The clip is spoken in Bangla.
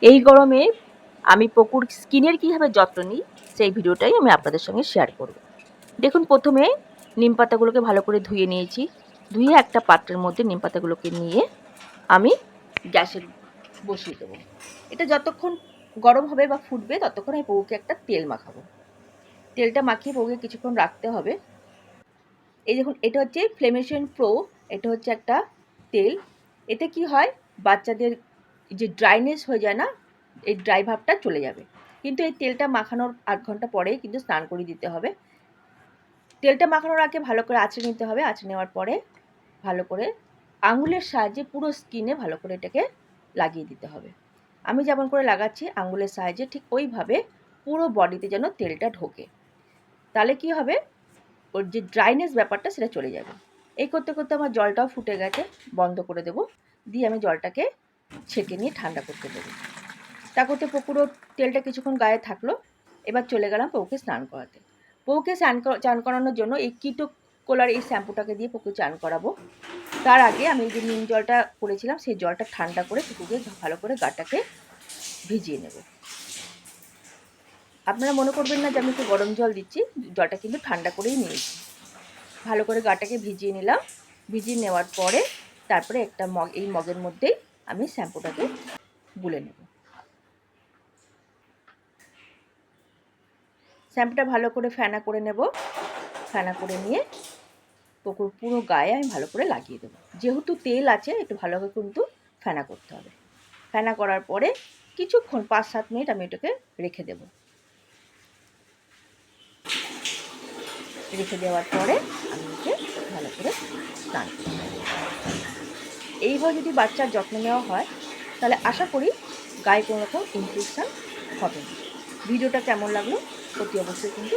এই গরমে আমি পকুর স্কিনের কীভাবে যত্ন নিই সেই ভিডিওটাই আমি আপনাদের সঙ্গে শেয়ার করব। দেখুন, প্রথমে নিম পাতাগুলোকে ভালো করে ধুয়ে নিয়েছি। ধুয়ে একটা পাত্রের মধ্যে নিম পাতাগুলোকে নিয়ে আমি গ্যাসে বসিয়ে দেবো। এটা যতক্ষণ গরম হবে বা ফুটবে ততক্ষণ আমি পকুকে একটা তেল মাখাবো। তেলটা মাখিয়ে পকুকে কিছুক্ষণ রাখতে হবে। এই দেখুন, এটা হচ্ছে ফ্লেমেশন প্রো। এটা হচ্ছে একটা তেল। এতে কি হয়, বাচ্চাদের যে ড্রাইনেস হয়ে যায় না, এই ড্রাই ভাবটা চলে যাবে। কিন্তু এই তেলটা মাখানোর 8 ঘন্টা পরেই কিন্তু স্নান করিয়ে দিতে হবে। তেলটা মাখানোর আগে ভালো করে আঁচড়ে নিতে হবে। আঁচড়ে নেওয়ার পরে ভালো করে আঙুলের সাহায্যে পুরো স্কিনে ভালো করে এটাকে লাগিয়ে দিতে হবে। আমি যেমন করে লাগাচ্ছি আঙুলের সাহায্যে ঠিক ওইভাবে পুরো বডিতে যেন তেলটা ঢোকে। তাহলে কি হবে, ওর যে ড্রাইনেস ব্যাপারটা সেটা চলে যাবে। এই করতে করতে আমার জলটাও ফুটে গেছে। বন্ধ করে দেবো। দিয়ে আমি জলটাকে ছেঁকে নিয়ে ঠান্ডা করতে দেবো। তা করতে পুকুরও তেলটা কিছুক্ষণ গায়ে থাকলো। এবার চলে গেলাম পকুকে স্নান করাতে। পকুকে চান করানোর জন্য এই কিটো কোলার এই শ্যাম্পুটাকে দিয়ে পুকুর চান করাবো। তার আগে আমি যে নিম জলটা করেছিলাম সেই জলটা ঠান্ডা করে পুকুরকে ভালো করে গাটাকে ভিজিয়ে নেব। আপনারা মনে করবেন না যে আমি একটু গরম জল দিচ্ছি, জলটা কিন্তু ঠান্ডা করেই নিয়েছি। ভালো করে গাটাকে ভিজিয়ে নিলাম। ভিজিয়ে নেওয়ার পরে তারপরে একটা এই মগের মধ্যেই আমি শ্যাম্পুটাকে গুলে নেব। শ্যাম্পুটা ভালো করে ফেনা করে নেব। ফেনা করে নিয়ে পুকুর পুরো গায়ে আমি ভালো করে লাগিয়ে দেবো। যেহেতু তেল আছে একটু ভালো করে কিন্তু ফেনা করতে হবে। ফেনা করার পরে কিছুক্ষণ 5-7 মিনিট আমি এটাকে রেখে দেব। রেখে দেওয়ার পরে আমি একে ভালো করে স্নান করব। এইভাবে যদি বাচ্চার যত্ন নেওয়া হয় তাহলে আশা করি গায়ে কোনো রকম ইনফেকশান হবে না। ভিডিওটা কেমন লাগলো অতি অবশ্যই কিন্তু